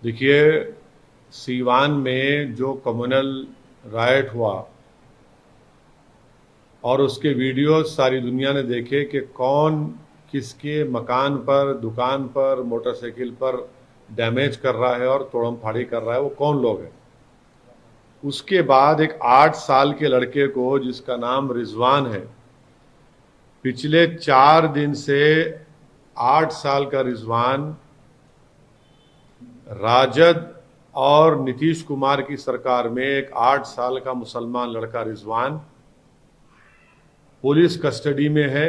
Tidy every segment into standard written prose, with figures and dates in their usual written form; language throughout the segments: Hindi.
देखिए, सीवान में जो कम्युनल राइट हुआ और उसके वीडियोस सारी दुनिया ने देखे कि कौन किसके मकान पर, दुकान पर, मोटरसाइकिल पर डैमेज कर रहा है और तोड़म फाड़ी कर रहा है, वो कौन लोग हैं। उसके बाद एक 8 साल के लड़के को, जिसका नाम रिजवान है, पिछले 4 दिन से 8 साल का रिजवान राजद और नीतीश कुमार की सरकार में एक 8 साल का मुसलमान लड़का रिजवान पुलिस कस्टडी में है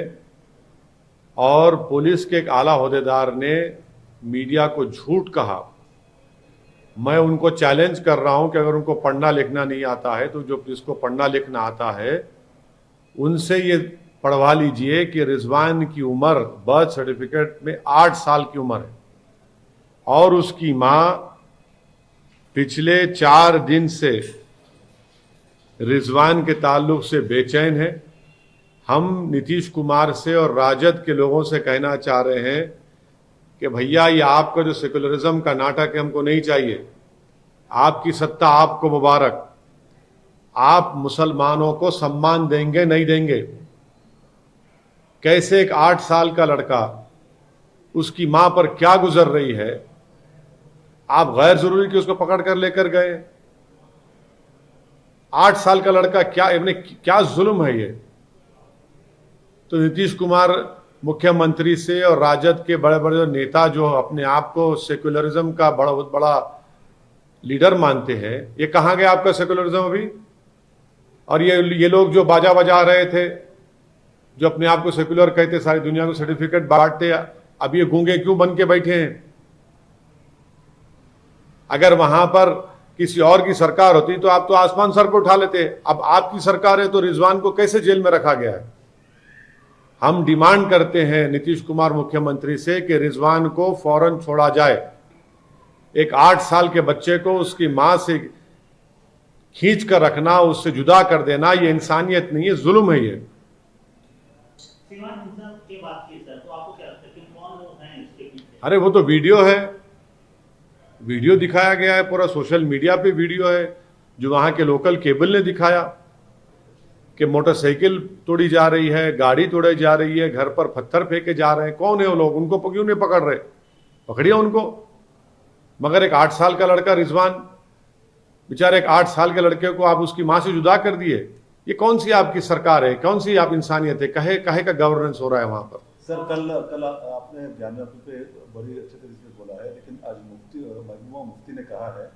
और पुलिस के एक आला ओहदेदार ने मीडिया को झूठ कहा। मैं उनको चैलेंज कर रहा हूं कि अगर उनको पढ़ना लिखना नहीं आता है तो जो जिसको पढ़ना लिखना आता है उनसे ये पढ़वा लीजिए कि रिजवान की उम्र बर्थ सर्टिफिकेट में 8 साल की उम्र है और उसकी मां पिछले 4 दिन से रिजवान के ताल्लुक से बेचैन है। हम नीतीश कुमार से और राजद के लोगों से कहना चाह रहे हैं कि भैया, ये आपका जो सेकुलरिज्म का नाटक है हमको नहीं चाहिए। आपकी सत्ता आपको मुबारक। आप मुसलमानों को सम्मान देंगे नहीं देंगे? कैसे एक 8 साल का लड़का, उसकी मां पर क्या गुजर रही है, आप गैर जरूरी कि उसको पकड़ कर लेकर गए? 8 साल का लड़का, क्या जुल्म है ये। तो नीतीश कुमार मुख्यमंत्री से और राजद के बड़े बड़े जो नेता जो अपने आप को सेकुलरिज्म का बहुत बड़ा लीडर मानते हैं, ये कहां गया आपका सेकुलरिज्म अभी? और ये लोग जो बाजा बजा रहे थे, जो अपने आप को सेकुलर कहते, सारी दुनिया को सर्टिफिकेट बांटते, अब ये गूंगे क्यों बन के बैठे हैं? अगर वहां पर किसी और की सरकार होती तो आप तो आसमान सर पर उठा लेते। अब आपकी सरकार है तो रिजवान को कैसे जेल में रखा गया है? हम डिमांड करते हैं नीतीश कुमार मुख्यमंत्री से कि रिजवान को फौरन छोड़ा जाए। एक 8 साल के बच्चे को उसकी मां से खींच कर रखना, उससे जुदा कर देना, ये इंसानियत नहीं है, जुल्म है ये। अरे वो तो वीडियो है, वीडियो दिखाया गया है, पूरा सोशल मीडिया पे वीडियो है, जो वहां के लोकल केबल ने दिखाया कि मोटरसाइकिल तोड़ी जा रही है, गाड़ी तोड़ी जा रही है, घर पर पत्थर फेंके जा रहे हैं। कौन है वो लोग? उनको क्यों नहीं पकड़ रहे? पकड़िए उनको। मगर एक 8 साल का लड़का रिजवान, बेचारे एक 8 साल के लड़के को आप उसकी मां से जुदा कर दिए। ये कौन सी आपकी सरकार है? कौन सी आप इंसानियत है? कहे का गवर्नेंस हो रहा है वहां पर? सर, कल आपने ज्ञानवापी पे बड़ी अच्छे तरीके से बोला है, लेकिन आज महबूबा मुफ्ती ने कहा है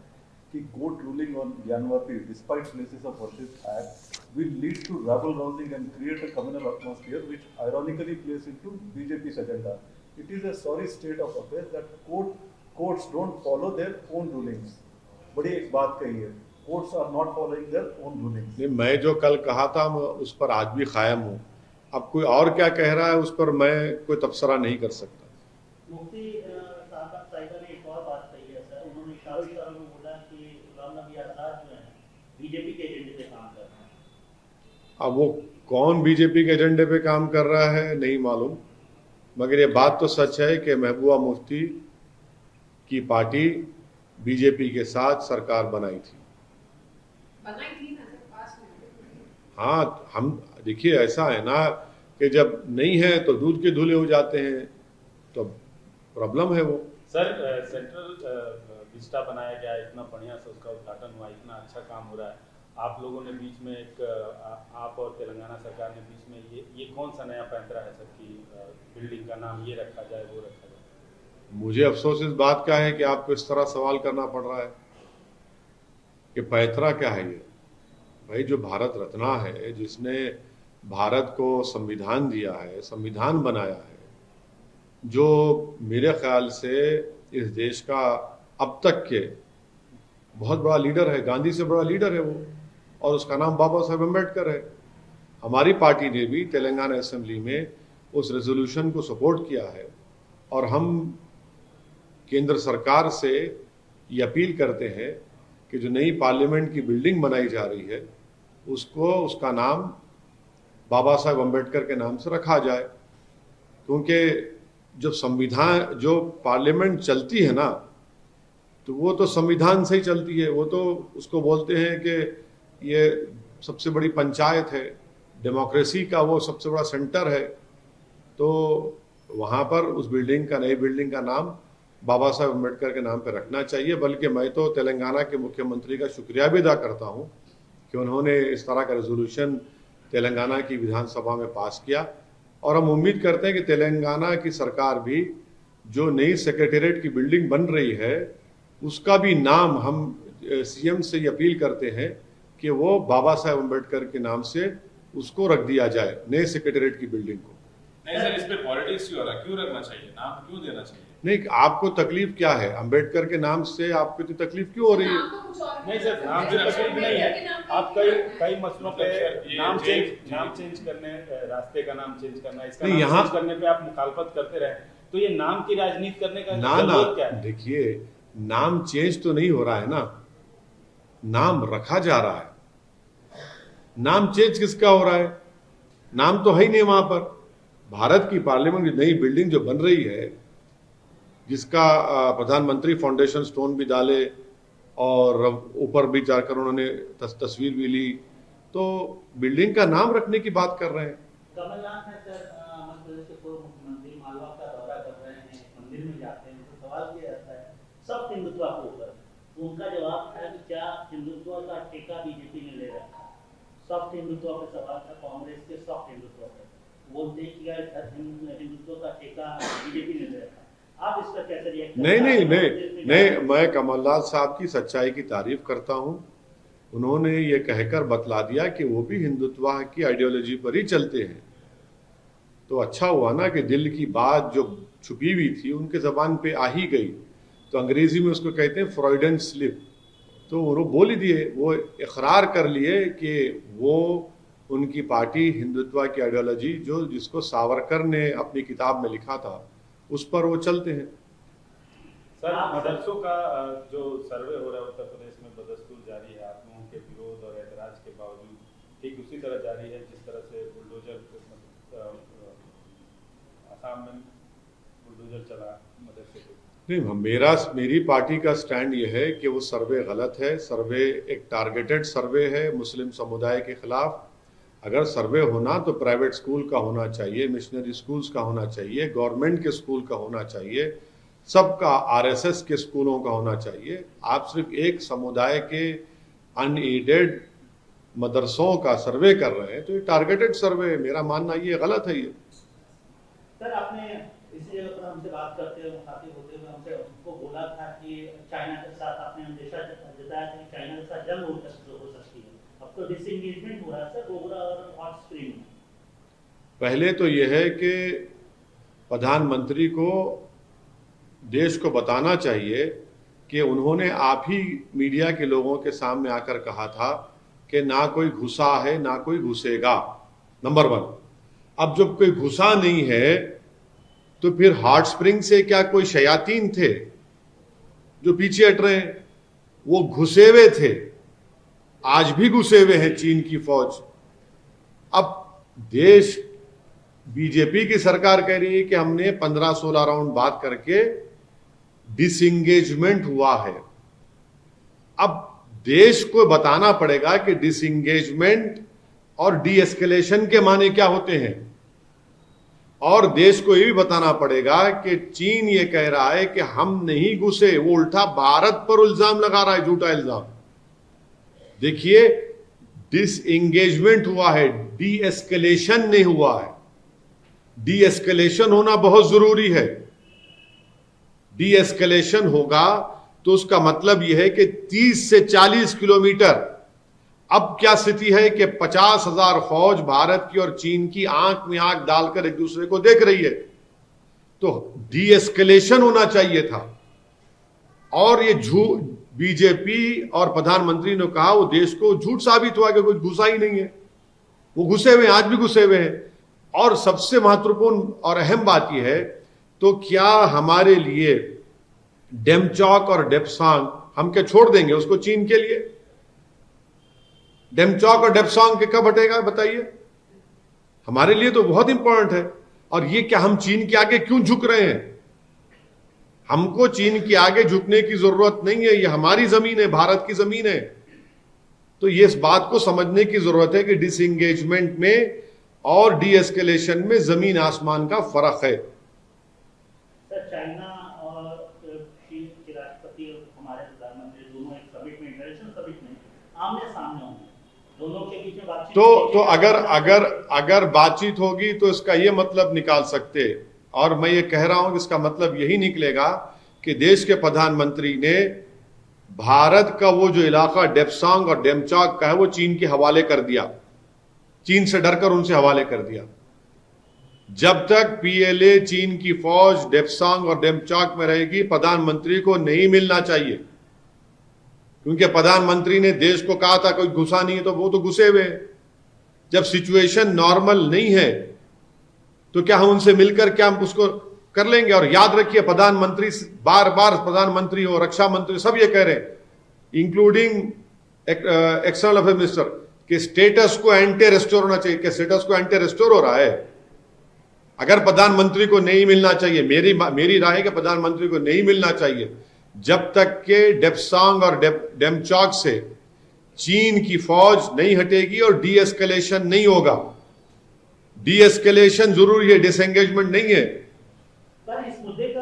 कि court ruling on Gyanvapi despite places of worship act will lead to rabble rousing and create a communal atmosphere which ironically plays into BJP's agenda. It is a sorry state of affairs that courts don't follow their own rulings. बड़ी एक बात कही है, courts are not following their own rulings. नहीं, मैं जो कल कहा था मैं उस पर आज भी कायम हूँ। अब कोई और क्या कह रहा है उस पर मैं कोई तबसरा नहीं कर सकता। मुफ्ती साहिबा ने एक और बात कही है सर, उन्होंने शादी में बोला कि गुलाम नबी आजाद जो है बीजेपी के एजेंडे पे काम कर रहे हैं। अब वो कौन बीजेपी के एजेंडे पे काम कर रहा है नहीं मालूम, मगर ये बात तो सच है कि महबूबा मुफ्ती की पार्टी बीजेपी के साथ सरकार बनाई थी ना सर। हाँ, हम देखिए, ऐसा है ना कि जब नहीं है तो दूध के धुले हो जाते हैं, तो प्रॉब्लम है वो। सर, सेंट्रल विस्टा बनाया गया, इतना बढ़िया से उसका उद्घाटन हुआ, इतना अच्छा काम हो रहा है। आप लोगों ने बीच में आप और तेलंगाना सरकार ने बीच में ये कौन सा नया पैंतरा है सर कि बिल्डिंग का नाम ये रखा जाए, वो रखा जाए? मुझे अफसोस इस बात का है कि आपको इस तरह सवाल करना पड़ रहा है कि पैंतरा क्या है ये। भाई, जो भारत रत्ना है, जिसने भारत को संविधान दिया है, संविधान बनाया है, जो मेरे ख्याल से इस देश का अब तक के बहुत बड़ा लीडर है, गांधी से बड़ा लीडर है वो, और उसका नाम बाबा साहेब अम्बेडकर है। हमारी पार्टी ने भी तेलंगाना असेंबली में उस रेजोल्यूशन को सपोर्ट किया है और हम केंद्र सरकार से ये अपील करते हैं कि जो नई पार्लियामेंट की बिल्डिंग बनाई जा रही है उसका नाम बाबा साहेब अम्बेडकर के नाम से रखा जाए, क्योंकि जो पार्लियामेंट चलती है ना, तो वो तो संविधान से ही चलती है, वो तो उसको बोलते हैं कि ये सबसे बड़ी पंचायत है, डेमोक्रेसी का वो सबसे बड़ा सेंटर है। तो वहाँ पर उस बिल्डिंग का, नई बिल्डिंग का नाम बाबा साहेब अम्बेडकर के नाम पर रखना चाहिए। बल्कि मैं तो तेलंगाना के मुख्यमंत्री का शुक्रिया भी अदा करता हूँ कि उन्होंने इस तरह का रेजोल्यूशन तेलंगाना की विधानसभा में पास किया। और हम उम्मीद करते हैं कि तेलंगाना की सरकार भी जो नई सेक्रेटेरिएट की बिल्डिंग बन रही है उसका भी नाम हम सीएम से ये अपील करते हैं कि वो बाबा साहेब अम्बेडकर के नाम से उसको रख दिया जाए, नए सेक्रेटेरिएट की बिल्डिंग को। नहीं सर, इस पे पॉलिटिक्स क्यों हो रहा है? क्यों रखना चाहिए नाम, क्यों देना चाहिए? नहीं, आपको तकलीफ क्या है? अम्बेडकर के नाम से आपको इतनी तकलीफ क्यों हो रही है? नहीं सर, नाम से तकलीफ नहीं है। आप कई मसलों पे नाम चेंज करने, रास्ते का नाम चेंज करना, इसका नाम चेंज करने पे आप मुखालफत करते रहे, तो ये नाम की राजनीति करने का जरूरत क्या है? देखिए, नाम चेंज तो नहीं हो रहा है ना, नाम रखा जा रहा है। नाम चेंज किसका हो रहा है? नाम तो है ही नहीं वहां पर। भारत की पार्लियामेंट की नई बिल्डिंग जो बन रही है, जिसका प्रधानमंत्री फाउंडेशन स्टोन भी डाले और ऊपर भी जाकर उन्होंने तस्वीर भी ली, तो बिल्डिंग का नाम रखने की बात कर रहे हैं। कमलनाथ है सर, मध्य प्रदेश के पूर्व मुख्यमंत्री मालवा का दौरा कर रहे हैं, मंदिर में जाते हैं, तो सवाल किया जाता है सब हिंदुत्व को ऊपर, तो उनका जवाब था कि क्या हिंदुत्व का ठेका बीजेपी ने ले रखा है। सॉफ्ट हिंदुत्व पे सवाल था, कांग्रेस के सॉफ्ट हिंदुत्व पे बोलते हैं कि हिंदुत्व का ठेका बीजेपी ने ले रखा। आप इस पर कैसे रिएक्ट करते हैं? नहीं, मैं कमलनाथ साहब की सच्चाई की तारीफ करता हूं। उन्होंने ये कहकर बतला दिया कि वो भी हिंदुत्व की आइडियोलॉजी पर ही चलते हैं। तो अच्छा हुआ ना कि दिल की बात जो छुपी हुई थी उनके जबान पे आ ही गई। तो अंग्रेजी में उसको कहते हैं फ्रॉइडन स्लिप। तो उन्होंने बोल ही दिए, वो इकरार कर लिए कि वो उनकी पार्टी हिंदुत्व की आइडियोलॉजी जिसको सावरकर ने अपनी किताब में लिखा था उस पर वो चलते हैं। सर, मदरसों का जो सर्वे हो रहा है उत्तर प्रदेश में बदस्तूर जारी है, आप लोगों के विरोध और ऐतराज के बावजूद ठीक उसी तरह जारी है जिस तरह से बुलडोजर आसाम में बुलडोजर चला मदरसे पे। नहीं, मेरी पार्टी का स्टैंड ये है कि वो सर्वे गलत है। सर्वे एक टारगेटेड सर्वे है मुस्लिम समुदाय के खिलाफ। अगर सर्वे होना तो प्राइवेट स्कूल का होना चाहिए, मिशनरी स्कूल्स का होना चाहिए, गवर्नमेंट के स्कूल का होना चाहिए, सबका, आरएसएस के स्कूलों का होना चाहिए। आप सिर्फ एक समुदाय के अनएडेड मदरसों का सर्वे कर रहे हैं, तो ये टारगेटेड सर्वे है। मेरा मानना ये गलत है। ये सर, आपने इसी जगह पर हमसे बात करते हुए, मुखातिब होते हुए हमसे हमको बोला था कि चाइना के साथ आपने अंदेशा जताया था कि चाइना के साथ जंग हो सकती है। अब तो डिसएंगेजमेंट हो रहा है सर गोगरा और हॉट स्प्रिंग में। पहले तो यह है कि प्रधानमंत्री को देश को बताना चाहिए कि उन्होंने आप ही मीडिया के लोगों के सामने आकर कहा था कि ना कोई घुसा है ना कोई घुसेगा, नंबर 1। अब जब कोई घुसा नहीं है तो फिर हॉट स्प्रिंग से क्या कोई शयातीन थे जो पीछे हट रहे हैं? वो घुसे हुए थे, आज भी घुसे हुए हैं चीन की फौज। अब देश, बीजेपी की सरकार कह रही है कि हमने 15-16 राउंड बात करके डिसएंगेजमेंट हुआ है। अब देश को बताना पड़ेगा कि डिसएंगेजमेंट और डी एस्केलेशन के माने क्या होते हैं, और देश को यह भी बताना पड़ेगा कि चीन ये कह रहा है कि हम नहीं घुसे, वो उल्टा भारत पर इल्जाम लगा रहा है, झूठा इल्जाम। देखिए, डिसएंगेजमेंट हुआ है, डी एस्केलेशन नहीं हुआ है। डी एस्केलेशन होना बहुत जरूरी है। डी एस्केलेशन होगा तो उसका मतलब यह है कि 30 से 40 किलोमीटर, अब क्या स्थिति है कि 50,000 फौज भारत की और चीन की आंख में आंख डालकर एक दूसरे को देख रही है। तो डी एस्केलेशन होना चाहिए था। और ये झूठ, बीजेपी और प्रधानमंत्री ने कहा, वो देश को झूठ साबित हुआ कि कोई घुसा ही नहीं है। वो घुसे हुए, आज भी घुसे हुए हैं। और सबसे महत्वपूर्ण और अहम बात यह है, तो क्या हमारे लिए डेमचौक और डेप्सांग हम क्या छोड़ देंगे उसको चीन के लिए? डेमचौक और डेप्सांग के कब हटेगा बताइए? हमारे लिए तो बहुत इंपॉर्टेंट है। और ये क्या हम चीन के आगे क्यों झुक रहे हैं? हमको चीन के आगे झुकने की जरूरत नहीं है, ये हमारी जमीन है, भारत की जमीन है। तो ये इस बात को समझने की जरूरत है कि डिसएंगेजमेंट में और डी एस्केलेशन में जमीन आसमान का फर्क है। सर, चाइना और चीन के राष्ट्रपति और हमारे प्रधानमंत्री दोनों एक समिट में, इंटरनेशनल समिट में आमने सामने होंगे, दोनों के बीच में बातचीत तो अगर बातचीत होगी तो इसका ये मतलब निकाल सकते, और मैं ये कह रहा हूं कि इसका मतलब यही निकलेगा कि देश के प्रधानमंत्री ने भारत का वो जो इलाका डेप्सांग और डेमचौक का है वो चीन के हवाले कर दिया, चीन से डरकर उनसे हवाले कर दिया। जब तक पीएलए चीन की फौज डेप्सांग और डेमचौक में रहेगी, प्रधानमंत्री को नहीं मिलना चाहिए, क्योंकि प्रधानमंत्री ने देश को कहा था कोई घुसा नहीं है, तो वो तो घुसे हुए हैं। जब सिचुएशन नॉर्मल नहीं है तो क्या हम उनसे मिलकर क्या हम उसको कर लेंगे? और याद रखिए, प्रधानमंत्री बार बार, प्रधानमंत्री हो, रक्षा मंत्री, सब ये कह रहे हैं, इंक्लूडिंग एक्सटर्नल अफेयर मिनिस्टर, कि स्टेटस को एंटी रेस्टोर होना चाहिए। कि स्टेटस को एंटी रेस्टोर हो रहा है? अगर प्रधानमंत्री को नहीं मिलना चाहिए, मेरी राय है कि प्रधानमंत्री को नहीं मिलना चाहिए जब तक के डेप्सांग और डेमचौक से चीन की फौज नहीं हटेगी और डी एस्केलेशन नहीं होगा। डी एस्केलेशन जरूरी है, डिसएंगेजमेंट नहीं है। पर इस मुद्दे का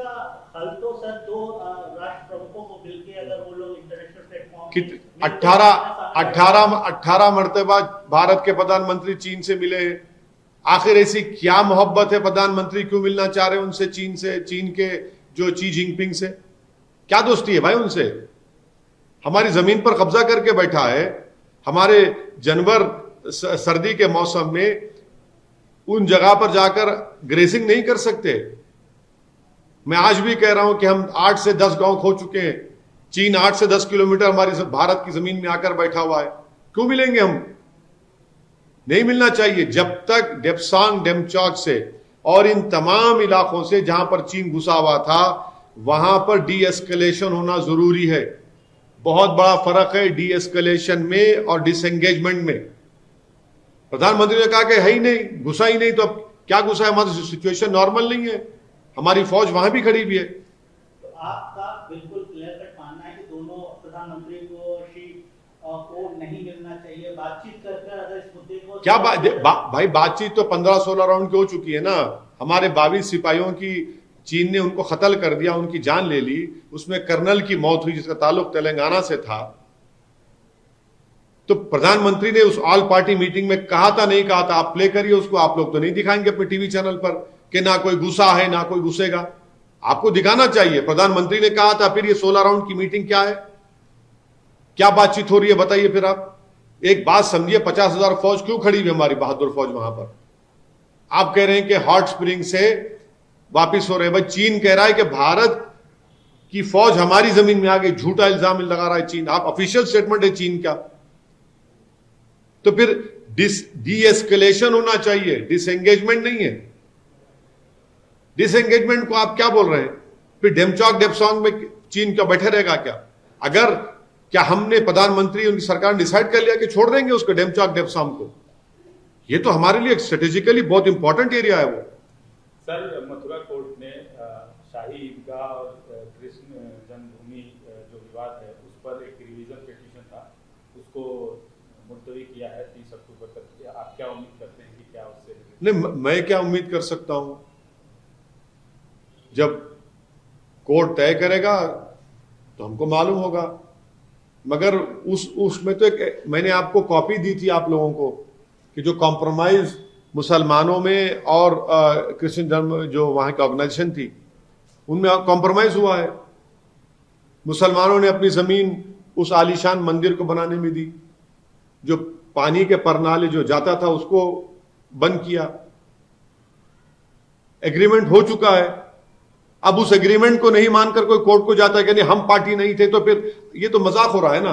हल तो सर दो राष्ट्र प्रमुखों को मिलकर, अगर वो लोग इंटरनेशनल प्लेटफॉर्म 18 मरतबा भारत के प्रधानमंत्री चीन से मिले हैं। आखिर ऐसी क्या मोहब्बत है, प्रधानमंत्री क्यों मिलना चाह रहे हैं उनसे, चीन के जो शी जिनपिंग से? क्या दोस्ती है भाई उनसे? हमारी जमीन पर कब्जा करके बैठा है। हमारे जानवर सर्दी के मौसम में उन जगह पर जाकर ग्रेसिंग नहीं कर सकते। मैं आज भी कह रहा हूं कि हम 8 से 10 गांव खो चुके हैं। चीन 8 से 10 किलोमीटर हमारी भारत की जमीन में आकर बैठा हुआ है। क्यों मिलेंगे हम? नहीं मिलना चाहिए। जब तक डेप्सांग डेमचौक से और इन तमाम इलाकों से जहां पर चीन घुसा हुआ था, वहां पर डी एस्केलेशन होना जरूरी है। बहुत बड़ा फर्क है डी एस्केलेशन में और डिसएंगेजमेंट में। प्रधानमंत्री ने कहा कि है ही नहीं, घुसा ही नहीं, तो अब क्या घुसा है? हमारी सिचुएशन नॉर्मल नहीं है, हमारी फौज वहां भी खड़ी हुई है। तो आपका बिल्कुल क्लियर कट मानना है कि दोनों प्रधानमंत्री को नहीं मिलना चाहिए, बातचीत कर अगर इस मुद्दे को क्या भाई बातचीत तो 15-16 राउंड की हो चुकी है ना। हमारे 22 सिपाहियों की चीन ने उनको कत्ल कर दिया, उनकी जान ले ली। उसमें कर्नल की मौत हुई जिसका ताल्लुक तेलंगाना से था। तो प्रधानमंत्री ने उस ऑल पार्टी मीटिंग में कहा था, नहीं कहा था? आप प्ले करिए उसको। आप लोग तो नहीं दिखाएंगे अपने टीवी चैनल पर कि ना कोई घुसा है ना कोई घुसेगा। आपको दिखाना चाहिए। प्रधानमंत्री ने कहा था, फिर ये 16 राउंड की मीटिंग क्या है? क्या बातचीत हो रही है बताइए फिर आप। एक बात समझिए, 50,000 फौज क्यों खड़ी हुई हमारी बहादुर फौज वहां पर? आप कह रहे हैं कि हॉट स्प्रिंग से वापिस हो रहे हैं। भाई चीन कह रहा है कि भारत की फौज हमारी जमीन में आ गई। झूठा इल्जाम लगा रहा है चीन। आप ऑफिशियल स्टेटमेंट है चीन का। तो फिर डी एस्केलेशन होना चाहिए, डिसएंगेजमेंट नहीं है। डिसएंगेजमेंट को आप क्या बोल रहे हैं? फिर डेमचौक डेप्सांग में चीन क्या बैठे रहेगा क्या? अगर क्या हमने प्रधानमंत्री उनकी सरकार ने डिसाइड कर लिया कि छोड़ देंगे उसको डेमचौक डेप्सांग को? ये तो हमारे लिए स्ट्रेटेजिकली बहुत इंपॉर्टेंट एरिया है वो। सर, मथुरा कोर्ट ने शाही ईदगाह और कृष्ण जन्मभूमि जो विवाद है उस पर एक रिवीजन पिटीशन था, उसको मुलतवी किया है 30 अक्टूबर तक। आप क्या उम्मीद करते हैं कि क्या उससे? नहीं, मैं क्या उम्मीद कर सकता हूं? जब कोर्ट तय करेगा तो हमको मालूम होगा। मगर उसमें तो एक मैंने आपको कॉपी दी थी आप लोगों को कि जो कॉम्प्रोमाइज मुसलमानों में और क्रिश्चियन धर्म जो वहां की ऑर्गेनाइजेशन थी उनमें कॉम्प्रोमाइज हुआ है। मुसलमानों ने अपनी जमीन उस आलीशान मंदिर को बनाने में दी। जो पानी के परनाले जो जाता था उसको बंद किया। एग्रीमेंट हो चुका है। अब उस एग्रीमेंट को नहीं मानकर कोई कोर्ट को जाता है कि नहीं हम पार्टी नहीं थे, तो फिर ये तो मजाक हो रहा है ना।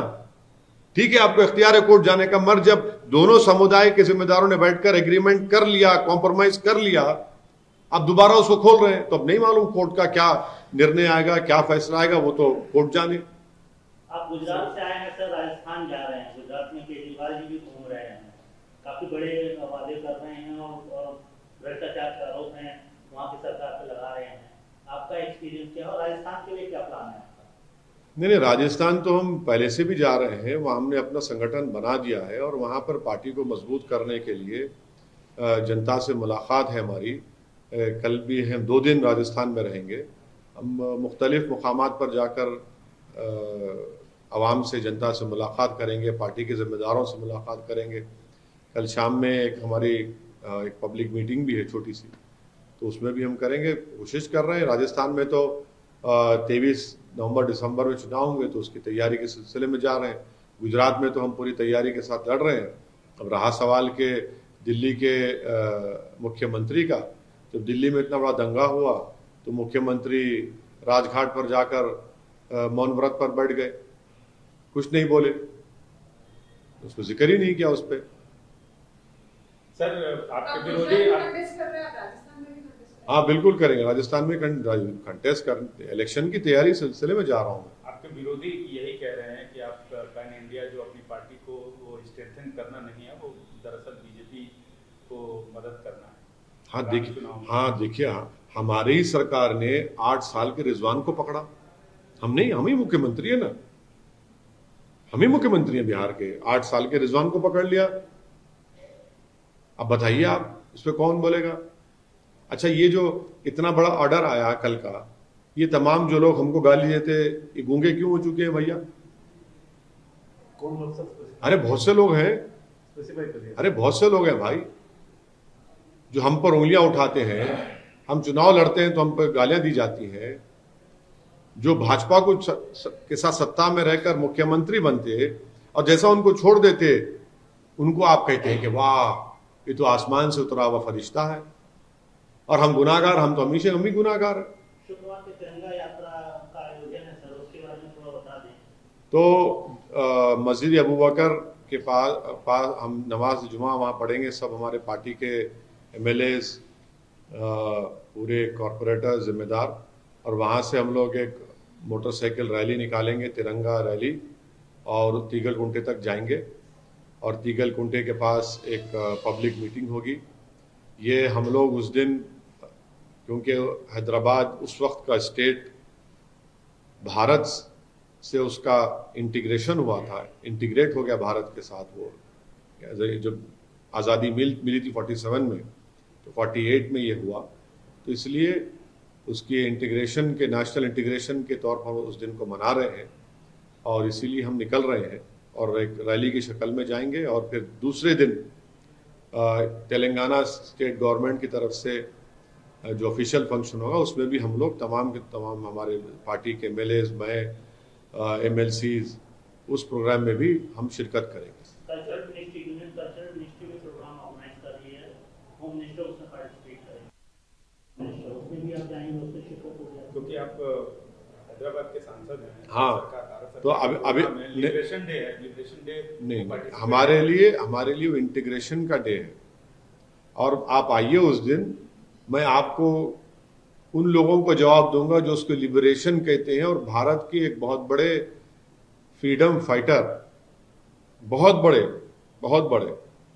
ठीक है, आपको इख्तियार है कोर्ट जाने का, मगर जब दोनों समुदाय के जिम्मेदारों ने बैठकर एग्रीमेंट कर लिया, कॉम्प्रोमाइज कर लिया, अब दोबारा उसको खोल रहे हैं, तो अब नहीं मालूम कोर्ट का क्या निर्णय आएगा, क्या फैसला आएगा, वो तो कोर्ट जाने। आप गुजरात से आए हैं सर, राजस्थान जा रहे हैं। गुजरात में केजरीवाल जी भी घूम रहे हैं, काफी बड़े वादे कर रहे हैं और भ्रष्टाचार के आरोप हैं वहाँ की सरकार पे लगा रहे हैं। आपका एक्सपीरियंस क्या है और राजस्थान के लिए क्या प्लान है आपका? नहीं, राजस्थान तो हम पहले से भी जा रहे हैं, वहाँ हमने अपना संगठन बना दिया है और वहाँ पर पार्टी को मजबूत करने के लिए जनता से मुलाकात है हमारी। कल भी हम 2 दिन राजस्थान में रहेंगे। हम मुख्तलिफ मुकामात पर जाकर आवाम से, जनता से मुलाकात करेंगे, पार्टी के ज़िम्मेदारों से मुलाकात करेंगे। कल शाम में एक हमारी एक पब्लिक मीटिंग भी है छोटी सी, तो उसमें भी हम करेंगे। कोशिश कर रहे हैं। राजस्थान में तो 23 नवंबर दिसंबर में चुनाव होंगे, तो उसकी तैयारी के सिलसिले में जा रहे हैं। गुजरात में तो हम पूरी तैयारी के साथ लड़ रहे हैं। अब रहा सवाल के दिल्ली के मुख्यमंत्री का, जब दिल्ली में इतना बड़ा दंगा हुआ तो मुख्यमंत्री राजघाट पर जाकर मौन व्रत पर बैठ गए, कुछ नहीं बोले, उस पर जिक्र ही नहीं किया उस पर। सर आपके विरोधी हाँ बिल्कुल करेंगे। राजस्थान में कंटेस्ट कर, इलेक्शन की तैयारी सिलसिले में जा रहा हूँ। आपके विरोधी यही कह रहे हैं कि आप पैन इंडिया जो अपनी पार्टी को वो स्ट्रेंथन करना नहीं है, वो दरअसल बीजेपी को मदद करना है। हाँ देखिए, हमारी ही सरकार ने 8 साल के रिजवान को पकड़ा। हम ही मुख्यमंत्री है ना, हम ही मुख्यमंत्री हैं बिहार के। 8 साल के रिजवान को पकड़ लिया। अब बताइए आप, इस पर कौन बोलेगा? अच्छा, ये जो इतना बड़ा ऑर्डर आया कल का, ये तमाम जो लोग हमको गाली देते, ये गूंगे क्यों हो चुके हैं भैया? कौन लोग सब? अरे बहुत से लोग हैं, स्पेसिफाई करिए। अरे बहुत से लोग हैं भाई, जो हम पर उंगलियां उठाते हैं। हम चुनाव लड़ते हैं तो हम पर गालियां दी जाती हैं। जो भाजपा को के साथ सत्ता में रहकर मुख्यमंत्री बनते और जैसा उनको छोड़ देते, उनको आप कहते हैं कि वाह, ये तो आसमान से उतरा हुआ फरिश्ता है। और हम गुनाहगार, हम तो हमेशा हम ही गुनाहगार हैं। शुक्रवार की तिरंगा यात्रा का आयोजन है सर, उसके बारे में थोड़ा बता दें। तो मस्जिद अबू बकर के पास हम नमाज जुमा वहाँ पढ़ेंगे। सब हमारे पार्टी के MLAs, पूरे कॉरपोरेटर, जिम्मेदार, और वहाँ से हम लोग एक मोटरसाइकिल रैली निकालेंगे, तिरंगा रैली, और तीगल कुंटे तक जाएंगे। और तीगल कुंटे के पास एक पब्लिक मीटिंग होगी। ये हम लोग उस दिन, क्योंकि हैदराबाद उस वक्त का स्टेट भारत से उसका इंटीग्रेशन हुआ था, इंटीग्रेट हो गया भारत के साथ। वो जब आज़ादी मिली थी 47 में, तो 48 में ये हुआ। तो इसलिए उसकी इंटीग्रेशन के, नेशनल इंटीग्रेशन के तौर पर उस दिन को मना रहे हैं, और इसीलिए हम निकल रहे हैं और एक रैली की शक्ल में जाएंगे। और फिर दूसरे दिन तेलंगाना स्टेट गवर्नमेंट की तरफ से जो ऑफिशियल फंक्शन होगा, उसमें भी हम लोग तमाम के तमाम हमारे पार्टी के MLAs, मैं, MLCs, उस प्रोग्राम में भी हम शिरकत करेंगे। Cultural ministry, union cultural ministry में प्रोग्राम ऑर्गेनाइज कर रही है, होम मिनिस्टर उसमें पार्टिसिपेट करेंगे, उसमें भी आप जाएंगे, उसमें शिरकत हो जाएगी। क्योंकि आप हैदराबाद के सांसद हैं। हाँ, तो अभी लिबरेशन डे है, लिबरेशन डे नहीं, हमारे लिए वो इंटीग्रेशन का डे है। और आप आइए उस दिन, मैं आपको उन लोगों को जवाब दूंगा जो उसको लिबरेशन कहते हैं, और भारत के एक बहुत बड़े फ्रीडम फाइटर, बहुत बड़े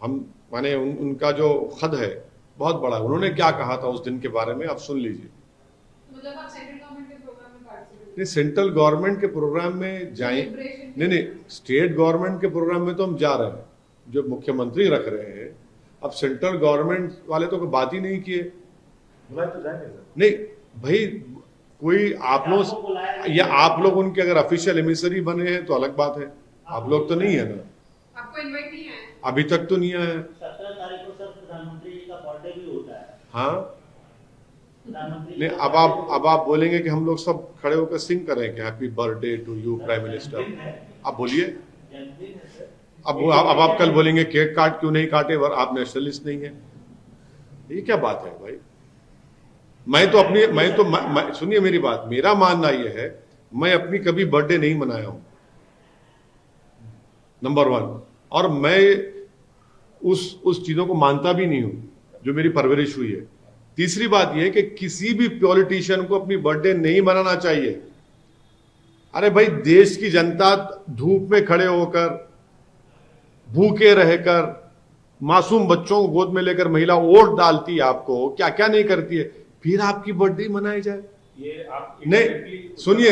हम माने उनका जो खद है बहुत बड़ा। उन्होंने क्या कहा था उस दिन के बारे में, आप सुन लीजिए। मतलब आप सेंट्रल गवर्नमेंट के प्रोग्राम में पार्टिसिपेट? नहीं, सेंट्रल गवर्नमेंट के प्रोग्राम में जाए, नहीं, स्टेट गवर्नमेंट के प्रोग्राम में तो हम जा रहे हैं, जो मुख्यमंत्री रख रहे हैं। अब सेंट्रल गवर्नमेंट वाले तो कोई बात ही नहीं किए। बुलाए तो जाएंगे सर। नहीं भाई, कोई आप लोग, या आप लोग उनके अगर ऑफिशियल एमिसरी बने हैं तो अलग बात है। आप लोग तो नहीं है ना, आपको इनवाइट नहीं है? अभी तक तो नहीं आया। 17 तारीख को सर प्रधानमंत्री जी का बर्थडे भी होता है। हाँ, प्रधानमंत्री नहीं, अब आप बोलेंगे कि हम लोग सब खड़े होकर सिंग करें कि happy birthday to you prime minister. आप बोलिए। जन्मदिन है सर। अब आप कल बोलेंगे केक काट क्यों नहीं काटे, आप नेशनलिस्ट नहीं है। ये क्या बात है भाई? सुनिए मेरी बात, मेरा मानना यह है, मैं अपनी कभी बर्थडे नहीं मनाया हूं, नंबर 1। और मैं उस चीजों को मानता भी नहीं हूं जो मेरी परवरिश हुई है। तीसरी बात यह है कि किसी भी पॉलिटिशियन को अपनी बर्थडे नहीं मनाना चाहिए। अरे भाई, देश की जनता धूप में खड़े होकर, भूखे रहकर, मासूम बच्चों को गोद में लेकर महिला वोट डालती है आपको, क्या क्या नहीं करती है, फिर आपकी बर्थडे मनाई जाए? ये आप नहीं, सुनिए,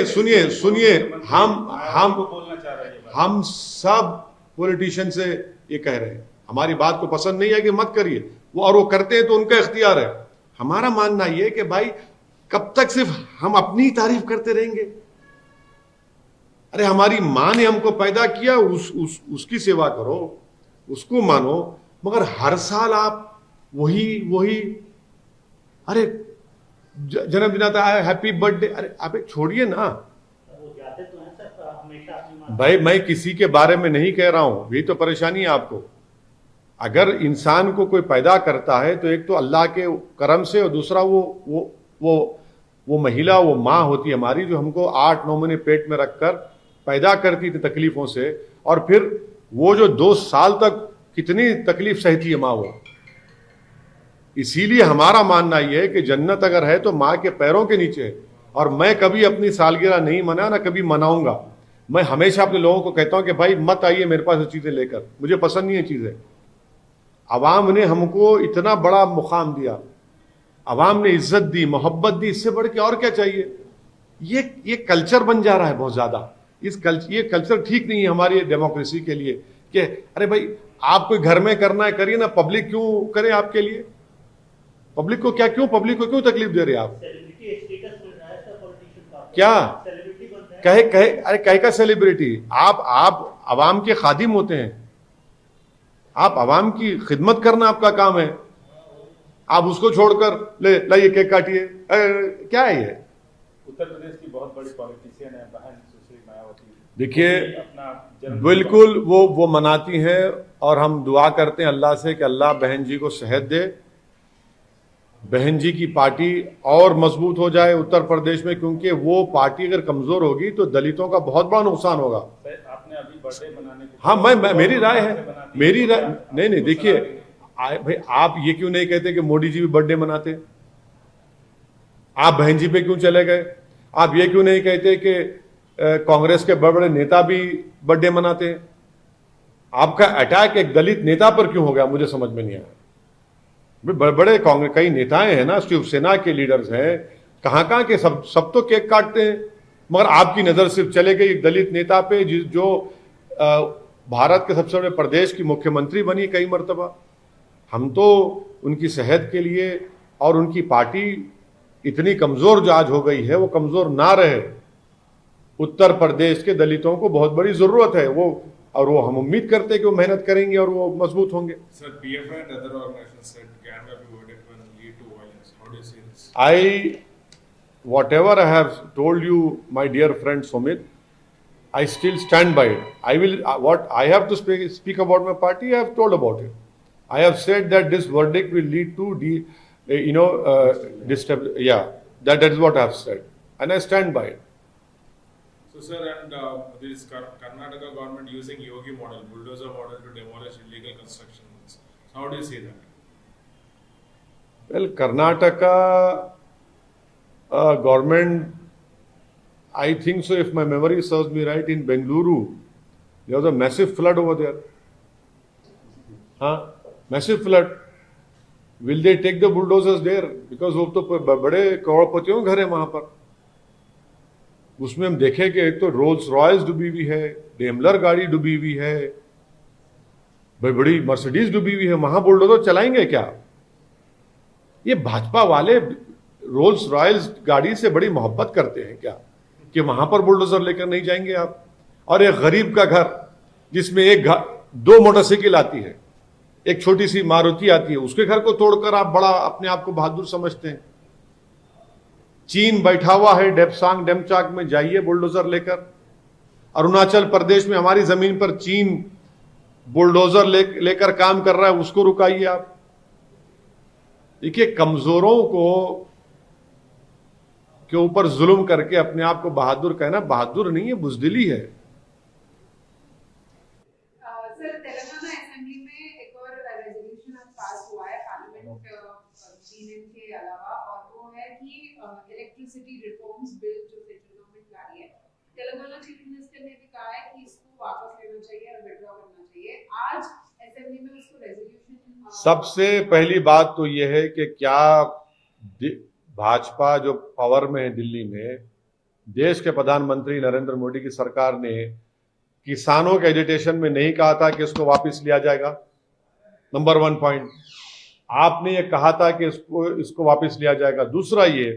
हम बोलना चाह रहे हैं। हम सब पॉलिटिशियन से ये कह रहे हैं, हमारी बात को पसंद नहीं है कि मत करिए, वो करते हैं तो उनका इख्तियार है। हमारा मानना ये है कि भाई कब तक सिर्फ हम अपनी तारीफ करते रहेंगे? अरे हमारी मां ने हमको पैदा किया, उसकी सेवा करो, उसको मानो, मगर हर साल आप वही अरे जन्मदिन आता है, हैप्पी बर्थडे, अरे आप छोड़िए ना वो जाते तो हैं सर हमेशा अपनी भाई। मैं किसी के बारे में नहीं कह रहा हूं, यही तो परेशानी है आपको। अगर इंसान को कोई पैदा करता है तो एक तो अल्लाह के करम से, और दूसरा वो महिला, वो माँ होती है हमारी, जो हमको 8-9 महीने पेट में रखकर पैदा करती थी तकलीफों से, और फिर वो जो 2 साल तक कितनी तकलीफ सहती है माँ वो। इसीलिए हमारा मानना यह है कि जन्नत अगर है तो माँ के पैरों के नीचे है। और मैं कभी अपनी सालगिरह नहीं मना, ना कभी मनाऊंगा। मैं हमेशा अपने लोगों को कहता हूं कि भाई मत आइए मेरे पास चीजें लेकर, मुझे पसंद नहीं है चीजें। अवाम ने हमको इतना बड़ा मुकाम दिया, अवाम ने इज्जत दी, मोहब्बत दी, इससे बढ़ के और क्या चाहिए? ये कल्चर बन जा रहा है बहुत ज्यादा। ये कल्चर ठीक नहीं है हमारी डेमोक्रेसी के लिए कि अरे भाई आप कोई घर में करना है करिए ना, पब्लिक क्यों करे आपके लिए? पब्लिक को क्यों तकलीफ दे रहे हैं आप? सेलिब्रिटी स्टेटस मिल रहा है सर पॉलिटिशियन का, क्या सेलिब्रिटी बन रहा है। अरे कहे का सेलिब्रिटी? आप अवाम के खादिम होते हैं, आप अवाम की खिदमत करना आपका काम है। आप उसको छोड़कर लाइए केक काटिए, क्या है ये? उत्तर प्रदेश की बहुत बड़ी पॉलिटिशियन है बहन सुश्री मायावती, देखिए अपना जन्मदिन बिल्कुल वो मनाती हैं, और हम दुआ करते हैं अल्लाह से कि अल्लाह बहन जी को सेहत दे, बहन जी की पार्टी और मजबूत हो जाए उत्तर प्रदेश में, क्योंकि वो पार्टी अगर कमजोर होगी तो दलितों का बहुत बड़ा नुकसान होगा। आपने अभी बर्थडे मनाने की, हाँ, मैं मेरी राय है, मेरी राय नहीं देखिए भाई, आप ये क्यों नहीं कहते कि मोदी जी भी बर्थडे मनाते? आप बहन जी पे क्यों चले गए? आप ये क्यों नहीं कहते कि कांग्रेस के बड़े बड़े नेता भी बर्थडे मनाते हैं? आपका अटैक एक दलित नेता पर क्यों हो गया, मुझे समझ में नहीं आया। बड़े बड़े कांग्रेस कई नेताएं हैं ना, शिवसेना के लीडर्स हैं, कहां के सब तो केक काटते हैं, मगर आपकी नजर सिर्फ चले गई एक दलित नेता पे जो भारत के सबसे बड़े प्रदेश की मुख्यमंत्री बनी कई मर्तबा। हम तो उनकी सेहत के लिए, और उनकी पार्टी इतनी कमजोर जो आज हो गई है, वो कमजोर ना रहे। उत्तर प्रदेश के दलितों को बहुत बड़ी जरूरत है, वो हम उम्मीद करते हैं कि वो मेहनत करेंगे और वो मजबूत होंगे। Sir, PFI and other organizations said Gangapi verdict will lead to violence. How do you see this? Whatever I have told you, my dear friend Sumit, I still stand by it. What I have to speak about my party, I have told about it. I have said that this verdict will lead to that is what I have said, and I stand by it. So, sir, and this Karnataka government using Yogi model, bulldozer model to demolish illegal constructions. So how do you see that? Well, Karnataka government, I think so, if my memory serves me right, in Bengaluru, there was a massive flood over there. Massive flood. Will they take the bulldozers there? Because वो तो बड़े करोड़पतियों घर है वहां पर। उसमें हम देखें कि एक तो रोल्स रॉयल्स डूबी हुई है, डेमलर गाड़ी डूबी हुई है, बड़ी मर्सिडीज डूबी हुई है, वहां बुलडोजर चलाएंगे क्या? ये भाजपा वाले रोल्स रॉयल्स गाड़ी से बड़ी मोहब्बत करते हैं क्या कि वहां पर बुलडोजर लेकर नहीं जाएंगे आप? और एक गरीब का घर जिसमें 2 मोटरसाइकिल आती है, एक छोटी सी मारुति आती है, उसके घर को तोड़कर आप बड़ा अपने आप को बहादुर समझते हैं। चीन बैठा हुआ है डेपसांग डेमचाक में, जाइए बुलडोजर लेकर। अरुणाचल प्रदेश में हमारी जमीन पर चीन बुलडोजर लेकर काम कर रहा है, उसको रुकाइए आप। देखिए, कमजोरों के ऊपर जुल्म करके अपने आप को बहादुर कहना बहादुर नहीं है, बुजदिली है। सर, तेलंगाना असेंबली में एक और रेजोल्यूशन आज पास हुआ है पार्लियामेंट डीएम के अलावा, और वो है कि इलेक्ट्रिसिटी रिफॉर्म्स बिल जो सेंट्रल गवर्नमेंट ला रही है, तेलंगाना चीफ मिनिस्टर ने भी कहा है कि इसको वापस लेना चाहिए और विड्रॉ करना चाहिए। आज असेंबली में उसको रेजोल्यूशन, सबसे पहली बात तो यह है कि क्या भाजपा जो पावर में है दिल्ली में, देश के प्रधानमंत्री नरेंद्र मोदी की सरकार ने किसानों के एजिटेशन में नहीं कहा था कि इसको वापस लिया जाएगा। नंबर 1 पॉइंट, आपने ये कहा था कि इसको वापस लिया जाएगा। दूसरा ये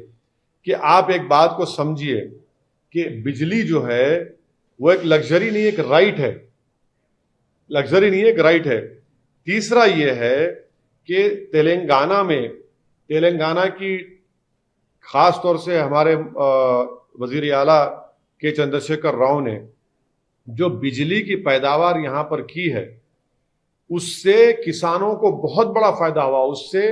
कि आप एक बात को समझिए कि बिजली जो है वो एक लग्जरी नहीं, एक राइट है। लग्जरी नहीं है, एक राइट है। तीसरा ये है कि तेलंगाना की खास तौर से हमारे वजीर आला के चंद्रशेखर राव ने जो बिजली की पैदावार यहां पर की है, उससे किसानों को बहुत बड़ा फायदा हुआ। उससे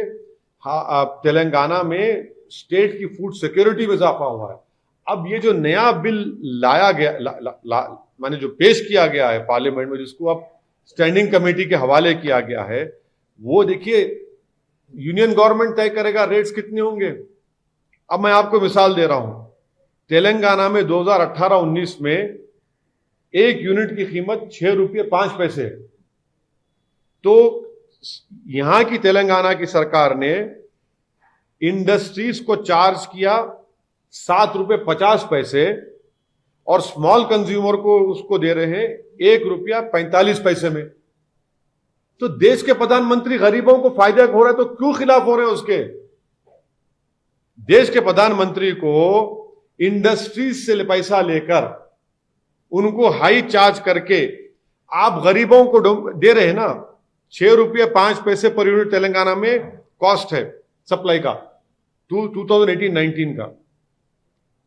तेलंगाना में स्टेट की फूड सिक्योरिटी में इजाफा हुआ है। अब ये जो नया बिल लाया गया, माने जो पेश किया गया है पार्लियामेंट में, जिसको अब स्टैंडिंग कमेटी के हवाले किया गया है, वो देखिए यूनियन गवर्नमेंट तय करेगा रेट्स कितने होंगे। अब मैं आपको मिसाल दे रहा हूं, तेलंगाना में 2018-19 में 1 यूनिट की कीमत 6 रुपये 5 पैसे है। तो यहां की तेलंगाना की सरकार ने इंडस्ट्रीज को चार्ज किया 7 रुपये 50 पैसे और स्मॉल कंज्यूमर को उसको दे रहे हैं 1 रुपया 45 पैसे में। तो देश के प्रधानमंत्री गरीबों को फायदा हो रहा है तो क्यों खिलाफ हो रहे हैं उसके? देश के प्रधानमंत्री को इंडस्ट्रीज से पैसा लेकर उनको हाई चार्ज करके आप गरीबों को दे रहे हैं ना। 6 रुपये 5 पैसे पर यूनिट तेलंगाना में कॉस्ट है सप्लाई का 2018-19 का।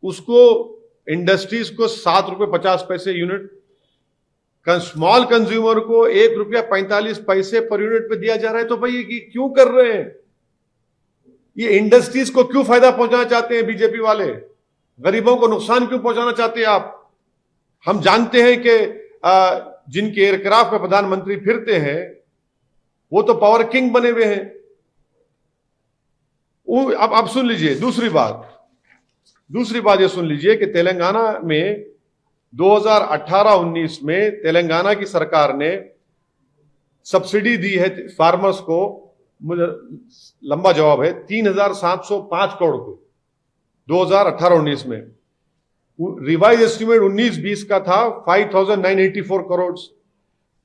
उसको इंडस्ट्रीज को 7 रुपये 50 पैसे यूनिट, स्मॉल कंज्यूमर को 1 रुपया 45 पैसे पर यूनिट पे दिया जा रहा है। तो भाई ये क्यों कर रहे हैं? ये इंडस्ट्रीज को क्यों फायदा पहुंचाना चाहते हैं बीजेपी वाले? गरीबों को नुकसान क्यों पहुंचाना चाहते हैं आप? हम जानते हैं कि जिनके एयरक्राफ्ट में प्रधानमंत्री फिरते हैं वो तो पावर किंग बने हुए हैं। अब सुन लीजिए दूसरी बात ये सुन लीजिए कि तेलंगाना में 2018-19 में तेलंगाना की सरकार ने सब्सिडी दी है फार्मर्स को, मुझे लंबा जवाब है, 3,705 करोड़ को 2018-19 में। रिवाइज एस्टिमेट 19-20 का था 5,984 करोड़।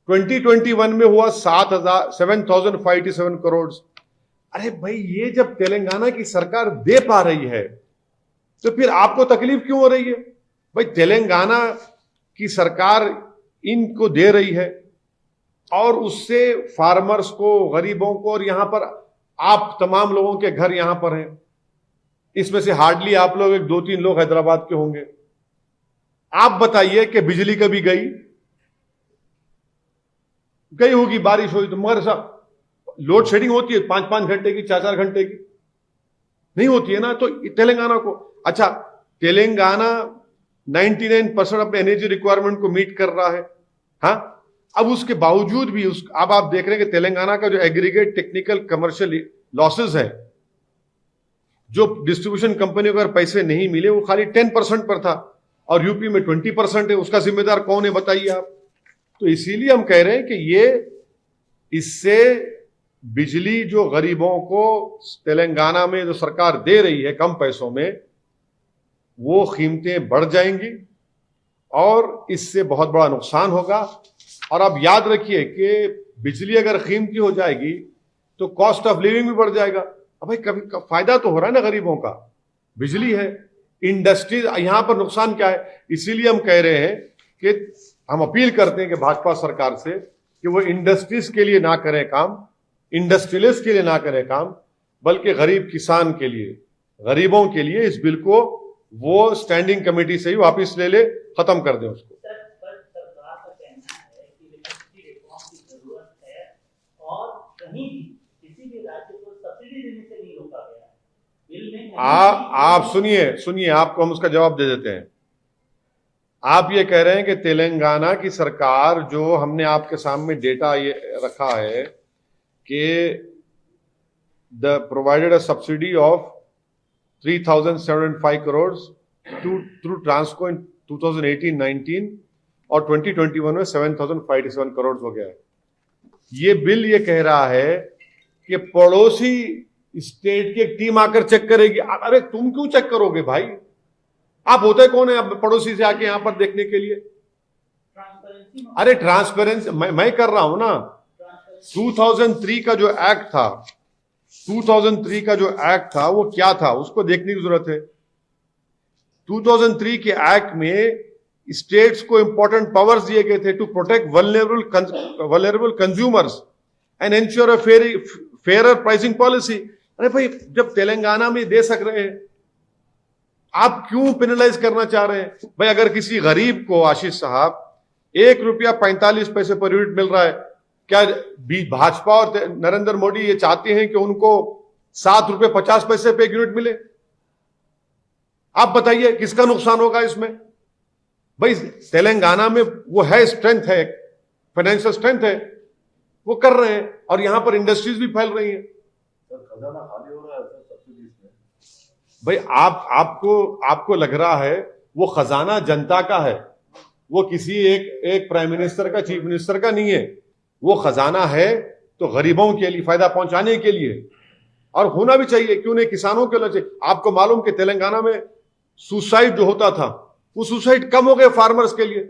2021 में हुआ 7,587 करोड़। अरे भाई, ये जब तेलंगाना की सरकार दे पा रही है तो फिर आपको तकलीफ क्यों हो रही है? भाई, तेलंगाना की सरकार इनको दे रही है और उससे फार्मर्स को, गरीबों को, और यहां पर आप तमाम लोगों के घर यहां पर हैं, इसमें से हार्डली आप लोग 1-2-3 लोग हैदराबाद के होंगे। आप बताइए कि बिजली कभी गई होगी, बारिश हुई तो, मगर सब लोड शेडिंग होती है 5-5 घंटे की, 4-4 घंटे की नहीं होती है ना। तो तेलंगाना को, अच्छा, तेलंगाना 99% अपने एनर्जी रिक्वायरमेंट को मीट कर रहा है। हाँ, अब उसके बावजूद भी अब आप देख रहे हैं कि तेलंगाना का जो एग्रीगेट टेक्निकल कमर्शियल लॉसेस है, जो डिस्ट्रीब्यूशन कंपनी को अगर पैसे नहीं मिले, वो खाली 10% पर था और यूपी में 20% है। उसका जिम्मेदार कौन है बताइए आप? तो इसीलिए हम कह रहे हैं कि इससे बिजली जो गरीबों को तेलंगाना में जो सरकार दे रही है कम पैसों में, वो कीमतें बढ़ जाएंगी और इससे बहुत बड़ा नुकसान होगा। और आप याद रखिए कि बिजली अगर कीमती हो जाएगी तो कॉस्ट ऑफ लिविंग भी बढ़ जाएगा। अब भाई, कभी फायदा तो हो रहा है ना गरीबों का, बिजली है, इंडस्ट्री, यहां पर नुकसान क्या है? इसीलिए हम कह रहे हैं कि हम अपील करते हैं कि भाजपा सरकार से कि वो इंडस्ट्रीज के लिए ना करें काम, इंडस्ट्रियलिस्ट के लिए ना करें काम, बल्कि गरीब किसान के लिए, गरीबों के लिए इस बिल को वो स्टैंडिंग कमेटी से ही वापस ले ले, खत्म कर दें उसको। सरकार का कहना है कि इलेक्ट्रिसिटी रिफॉर्म की जरूरत है और कहीं भी किसी भी राज्य को सब्सिडी देने से नहीं रोका गया है बिल में। आप सुनिए, आपको हम उसका जवाब दे देते हैं। आप ये कह रहे हैं कि तेलंगाना की सरकार, जो हमने आपके सामने डेटा ये रखा है कि the provided a subsidy of 3,705 crore through Transco in 2018-19 और 2021 में 7,587 करोड़ हो गया है। ये बिल ये कह रहा है कि पड़ोसी स्टेट की एक टीम आकर चेक करेगी। अरे तुम क्यों चेक करोगे भाई? आप होते कौन है अब पड़ोसी से आके यहां पर देखने के लिए? ट्रांसपेरेंसी अरे ट्रांसपेरेंसी मैं कर रहा हूं ना। 2003 का जो एक्ट था, 2003 का जो एक्ट था वो क्या था, उसको देखने की जरूरत है। 2003 के एक्ट में स्टेट्स को इंपॉर्टेंट पावर्स दिए गए थे to protect vulnerable consumers and ensure a fair pricing policy. अरे भाई, जब तेलंगाना में दे सक रहे हैं, आप क्यों पेनलाइज करना चाह रहे हैं? भाई अगर किसी गरीब को, आशीष साहब, ₹1.45 पर यूनिट मिल रहा है, क्या भाजपा और नरेंद्र मोदी ये चाहते हैं कि उनको ₹7.50 पे एक यूनिट मिले? आप बताइए किसका नुकसान होगा इसमें? भाई तेलंगाना में वो है, स्ट्रेंथ है, फाइनेंशियल स्ट्रेंथ है, वो कर रहे हैं और यहां पर इंडस्ट्रीज भी फैल रही हैं। सर खजाना खाली हो रहा है सर सब्सिडीज में। भाई आपको लग रहा है वो खजाना जनता का है, वो किसी एक प्राइम मिनिस्टर का, चीफ मिनिस्टर का नहीं है। वो खजाना है तो गरीबों के लिए, फायदा पहुंचाने के लिए, और होना भी चाहिए, क्यों नहीं, किसानों के लिए। आपको मालूम कि तेलंगाना में सुसाइड जो होता था, वो सुसाइड कम हो गए फार्मर्स के लिए।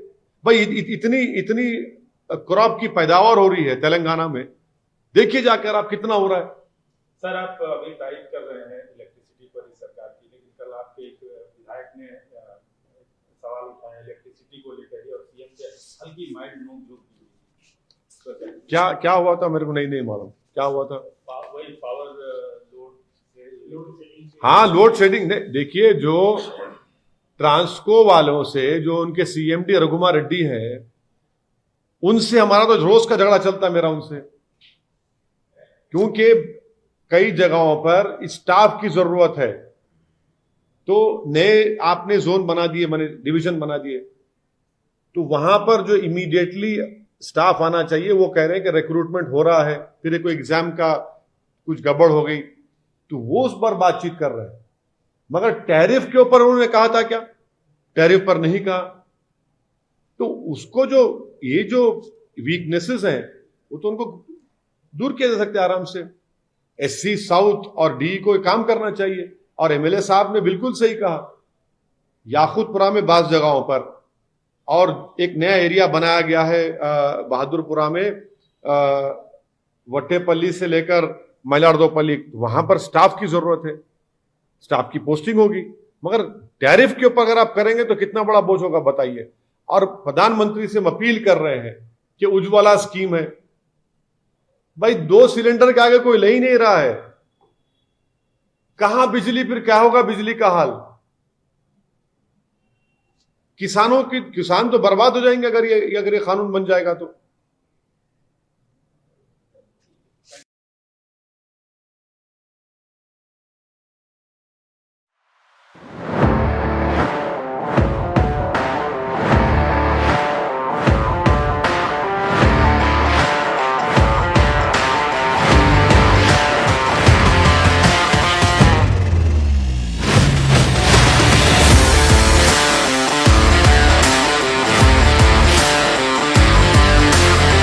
भाई इतनी क्रॉप की पैदावार हो रही है तेलंगाना में, देखिए जाकर आप कितना हो रहा है। सर आप अभी टाइप कर रहे हैं इलेक्ट्रिसिटी पर इस सरकार की, लेकिन कल आपके एक विधायक ने सवाल उठाया इलेक्ट्रिसिटी को लेकर और सीएम से हल्की माइल्ड नोक-झोंक की हुई। क्या हुआ था मेरे को नहीं मालूम क्या हुआ था। वही पावर लोड शेडिंग। हाँ, लोड शेडिंग। देखिए, जो ट्रांसको वालों से, जो उनके सीएमडी रघुमार रेड्डी हैं, उनसे हमारा तो रोज का झगड़ा चलता है मेरा उनसे, क्योंकि कई जगहों पर स्टाफ की जरूरत है। तो नए आपने जोन बना दिए, मैंने डिवीजन बना दिए, तो वहां पर जो इमीडिएटली स्टाफ आना चाहिए, वो कह रहे हैं कि रिक्रूटमेंट हो रहा है, फिर कोई एग्जाम का कुछ गड़बड़ हो गई, तो वो उस पर बातचीत कर रहे हैं। मगर टैरिफ के ऊपर उन्होंने कहा था क्या? टैरिफ पर नहीं कहा। तो उसको जो ये जो वीकनेसेस हैं, वो तो उनको दूर किया जा सकता है आराम से। एससी साउथ और डी को काम करना चाहिए। और एमएलए साहब ने बिल्कुल सही कहा, याकूतपुरा में बास जगहों पर, और एक नया एरिया बनाया गया है बहादुरपुरा में, वट्टेपल्ली से लेकर मइलार्दोपल्ली, वहां पर स्टाफ की जरूरत है, स्टाफ की पोस्टिंग होगी। मगर टैरिफ के ऊपर अगर आप करेंगे तो कितना बड़ा बोझ होगा बताइए। और प्रधानमंत्री से हम अपील कर रहे हैं कि उज्ज्वला स्कीम है, भाई 2 सिलेंडर के आगे कोई ले ही नहीं रहा है, कहां बिजली, फिर क्या होगा बिजली का हाल? किसान तो बर्बाद हो जाएंगे अगर ये कानून बन जाएगा तो।